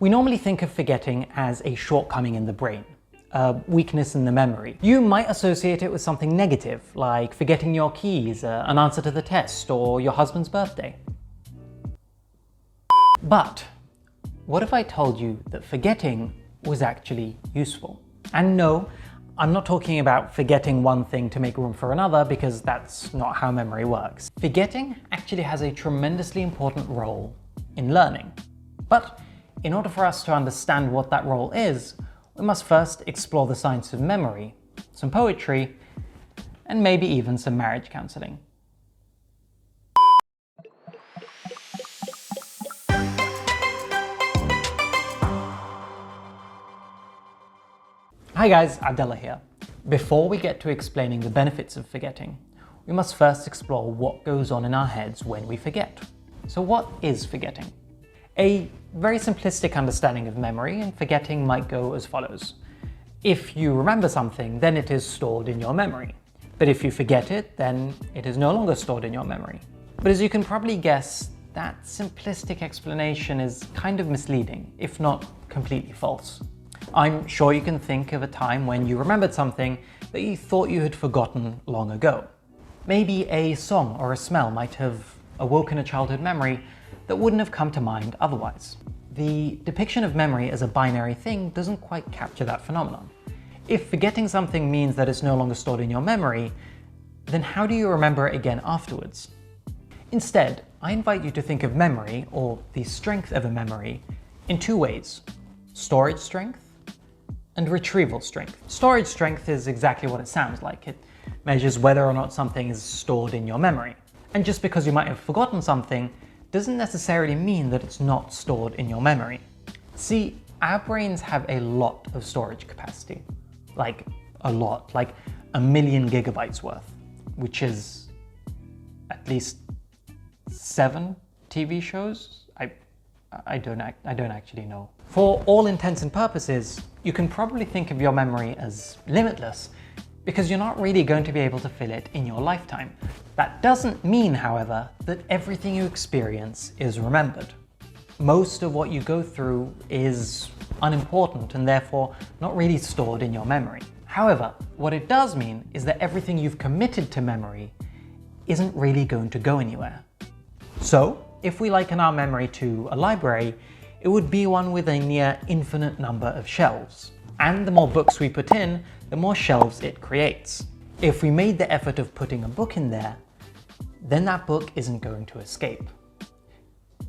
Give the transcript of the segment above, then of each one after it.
We normally think of forgetting as a shortcoming in the brain, a weakness in the memory. You might associate it with something negative, like forgetting your keys, an answer to the test, or your husband's birthday. But what if I told you that forgetting was actually useful? And no, I'm not talking about forgetting one thing to make room for another, because that's not how memory works. Forgetting actually has a tremendously important role in learning. But in order for us to understand what that role is, we must first explore the science of memory, some poetry, and maybe even some marriage counseling. Hi guys, Abdullah here. Before we get to explaining the benefits of forgetting, we must first explore what goes on in our heads when we forget. So what is forgetting? A very simplistic understanding of memory and forgetting might go as follows. If you remember something, then it is stored in your memory. But if you forget it, then it is no longer stored in your memory. But as you can probably guess, that simplistic explanation is kind of misleading, if not completely false. I'm sure you can think of a time when you remembered something that you thought you had forgotten long ago. Maybe a song or a smell might have awoken a childhood memory that wouldn't have come to mind otherwise. The depiction of memory as a binary thing doesn't quite capture that phenomenon. If forgetting something means that it's no longer stored in your memory, then how do you remember it again afterwards? Instead, I invite you to think of memory, or the strength of a memory, in two ways: storage strength and retrieval strength. Storage strength is exactly what it sounds like. It measures whether or not something is stored in your memory. And just because you might have forgotten something doesn't necessarily mean that it's not stored in your memory. See, our brains have a lot of storage capacity. Like a lot, like 1,000,000 gigabytes worth, which is at least 7 TV shows? I don't actually know. For all intents and purposes, you can probably think of your memory as limitless, because you're not really going to be able to fill it in your lifetime. That doesn't mean, however, that everything you experience is remembered. Most of what you go through is unimportant and therefore not really stored in your memory. However, what it does mean is that everything you've committed to memory isn't really going to go anywhere. So, if we liken our memory to a library, it would be one with a near infinite number of shelves. And the more books we put in, the more shelves it creates. If we made the effort of putting a book in there, then that book isn't going to escape.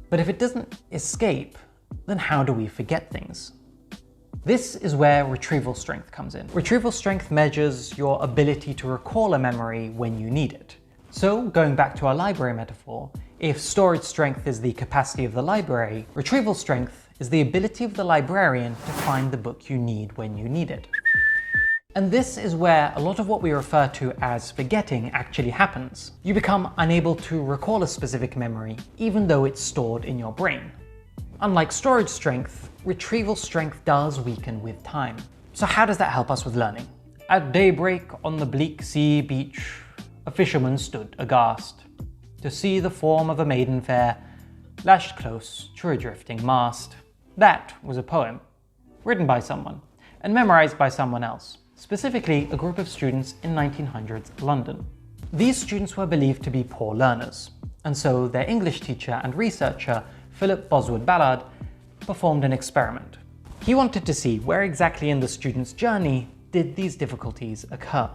But if it doesn't escape, then how do we forget things? This is where retrieval strength comes in. Retrieval strength measures your ability to recall a memory when you need it. So, going back to our library metaphor, if storage strength is the capacity of the library, retrieval strength is the ability of the librarian to find the book you need when you need it. And this is where a lot of what we refer to as forgetting actually happens. You become unable to recall a specific memory, even though it's stored in your brain. Unlike storage strength, retrieval strength does weaken with time. So how does that help us with learning? At daybreak on the bleak sea beach, a fisherman stood aghast to see the form of a maiden fair, lashed close to a drifting mast. That was a poem, written by someone and memorized by someone else, specifically a group of students in 1900s London. These students were believed to be poor learners, and so their English teacher and researcher, Philip Boswood Ballard, performed an experiment. He wanted to see where exactly in the students' journey did these difficulties occur.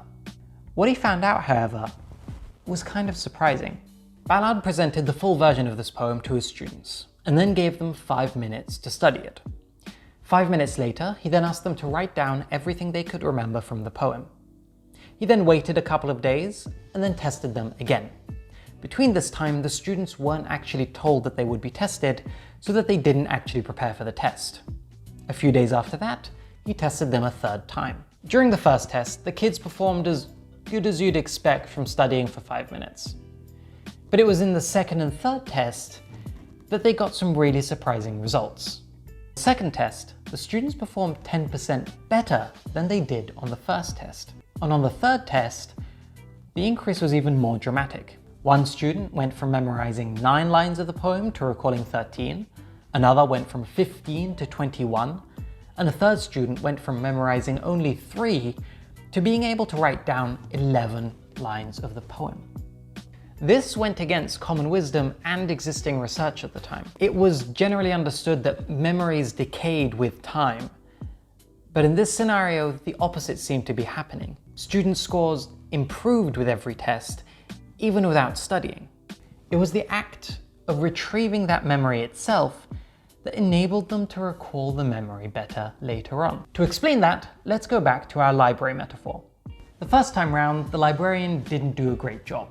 What he found out, however, was kind of surprising. Ballard presented the full version of this poem to his students, and then gave them 5 minutes to study it. 5 minutes later, he then asked them to write down everything they could remember from the poem. He then waited a couple of days, and then tested them again. Between this time, the students weren't actually told that they would be tested, so that they didn't actually prepare for the test. A few days after that, he tested them a third time. During the first test, the kids performed as good as you'd expect from studying for 5 minutes. But it was in the second and third test that they got some really surprising results. The second test, the students performed 10% better than they did on the first test. And on the third test, the increase was even more dramatic. One student went from memorizing 9 lines of the poem to recalling 13, Another went from 15 to 21, and a third student went from memorizing only 3 to being able to write down 11 lines of the poem. This went against common wisdom and existing research at the time. It was generally understood that memories decayed with time. But in this scenario, the opposite seemed to be happening. Student scores improved with every test, even without studying. It was the act of retrieving that memory itself that enabled them to recall the memory better later on. To explain that, let's go back to our library metaphor. The first time round, the librarian didn't do a great job.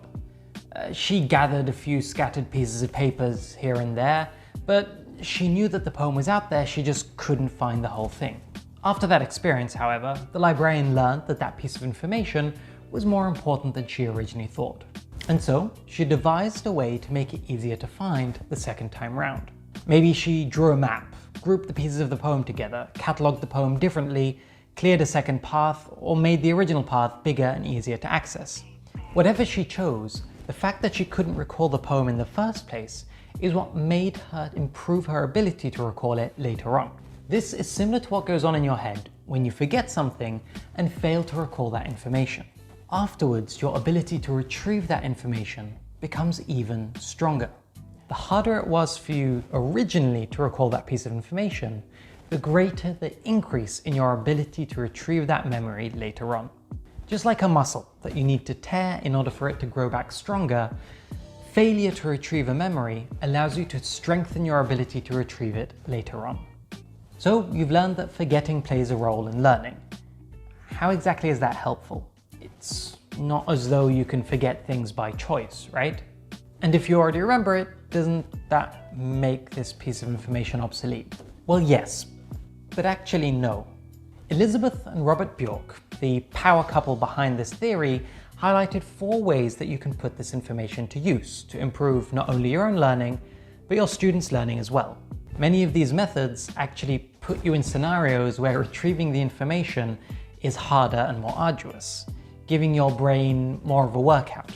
She gathered a few scattered pieces of papers here and there, but she knew that the poem was out there, she just couldn't find the whole thing. After that experience, however, the librarian learned that that piece of information was more important than she originally thought. And so, she devised a way to make it easier to find the second time round. Maybe she drew a map, grouped the pieces of the poem together, catalogued the poem differently, cleared a second path, or made the original path bigger and easier to access. Whatever she chose, the fact that she couldn't recall the poem in the first place is what made her improve her ability to recall it later on. This is similar to what goes on in your head when you forget something and fail to recall that information. Afterwards, your ability to retrieve that information becomes even stronger. The harder it was for you originally to recall that piece of information, the greater the increase in your ability to retrieve that memory later on. Just like a muscle that you need to tear in order for it to grow back stronger, failure to retrieve a memory allows you to strengthen your ability to retrieve it later on. So you've learned that forgetting plays a role in learning. How exactly is that helpful? It's not as though you can forget things by choice, right? And if you already remember it, doesn't that make this piece of information obsolete? Well, yes, but actually no. Elizabeth and Robert Bjork, the power couple behind this theory, highlighted 4 ways that you can put this information to use to improve not only your own learning, but your students' learning as well. Many of these methods actually put you in scenarios where retrieving the information is harder and more arduous, giving your brain more of a workout.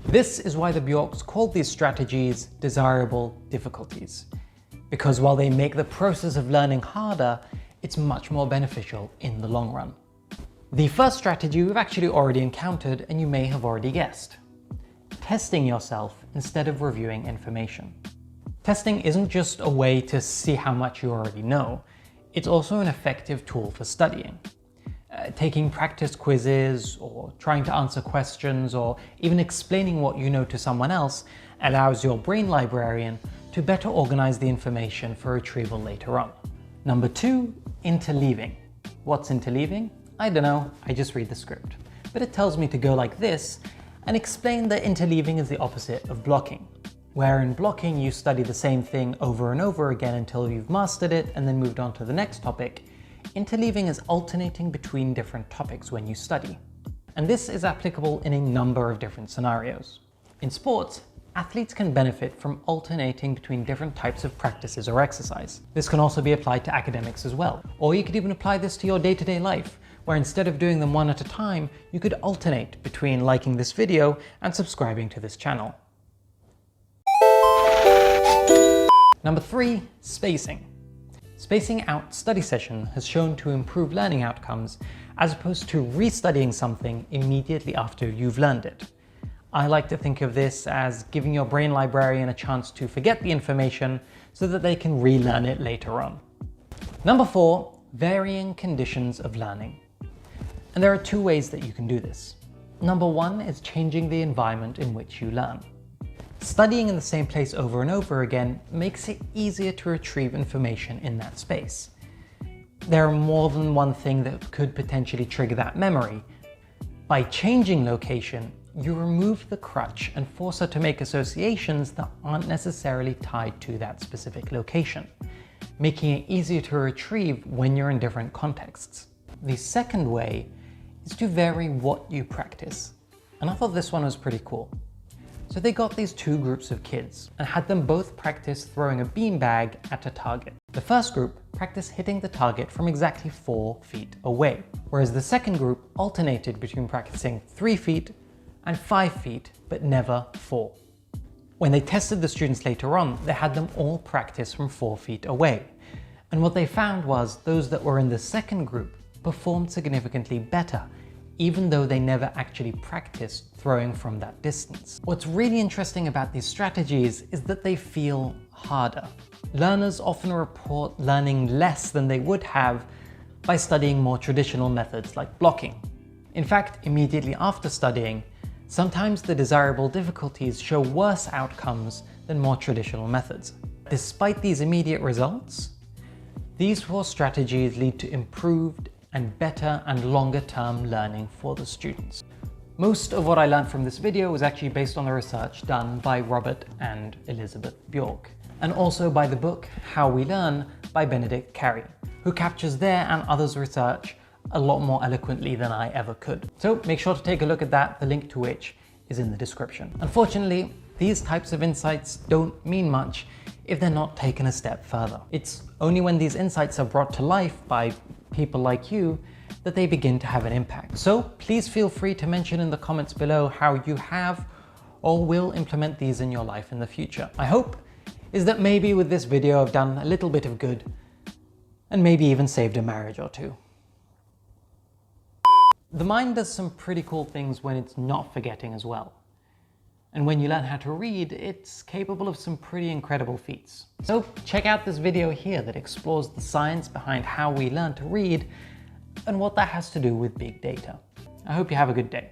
This is why the Bjorks called these strategies desirable difficulties, because while they make the process of learning harder, it's much more beneficial in the long run. The first strategy we've actually already encountered, and you may have already guessed: testing yourself instead of reviewing information. Testing isn't just a way to see how much you already know, it's also an effective tool for studying. Taking practice quizzes, or trying to answer questions, or even explaining what you know to someone else allows your brain librarian to better organize the information for retrieval later on. Number 2, interleaving. What's interleaving? I don't know, I just read the script. But it tells me to go like this and explain that interleaving is the opposite of blocking. Where in blocking you study the same thing over and over again until you've mastered it and then moved on to the next topic, interleaving is alternating between different topics when you study. And this is applicable in a number of different scenarios. In sports, athletes can benefit from alternating between different types of practices or exercise. This can also be applied to academics as well. Or you could even apply this to your day-to-day life, where instead of doing them one at a time, you could alternate between liking this video and subscribing to this channel. Number 3, spacing. Spacing out study session has shown to improve learning outcomes as opposed to restudying something immediately after you've learned it. I like to think of this as giving your brain librarian a chance to forget the information so that they can relearn it later on. Number 4, varying conditions of learning. And there are 2 ways that you can do this. Number 1 is changing the environment in which you learn. Studying in the same place over and over again makes it easier to retrieve information in that space. There are more than one thing that could potentially trigger that memory. By changing location, you remove the crutch and force her to make associations that aren't necessarily tied to that specific location, making it easier to retrieve when you're in different contexts. The second way is to vary what you practice. And I thought this one was pretty cool. So they got these 2 groups of kids and had them both practice throwing a beanbag at a target. The first group practiced hitting the target from exactly 4 feet away, whereas the second group alternated between practicing 3 feet and 5 feet, but never 4. When they tested the students later on, they had them all practice from 4 feet away. And what they found was those that were in the second group performed significantly better, even though they never actually practiced throwing from that distance. What's really interesting about these strategies is that they feel harder. Learners often report learning less than they would have by studying more traditional methods like blocking. In fact, immediately after studying, sometimes the desirable difficulties show worse outcomes than more traditional methods. Despite these immediate results, these 4 strategies lead to improved and better and longer term learning for the students. Most of what I learned from this video was actually based on the research done by Robert and Elizabeth Bjork, and also by the book How We Learn by Benedict Carey, who captures their and others' research a lot more eloquently than I ever could. So make sure to take a look at that, the link to which is in the description. Unfortunately, these types of insights don't mean much if they're not taken a step further. It's only when these insights are brought to life by people like you that they begin to have an impact. So please feel free to mention in the comments below how you have or will implement these in your life in the future. My hope is that maybe with this video I've done a little bit of good and maybe even saved a marriage or two. The mind does some pretty cool things when it's not forgetting as well. And when you learn how to read, it's capable of some pretty incredible feats. So check out this video here that explores the science behind how we learn to read and what that has to do with big data. I hope you have a good day.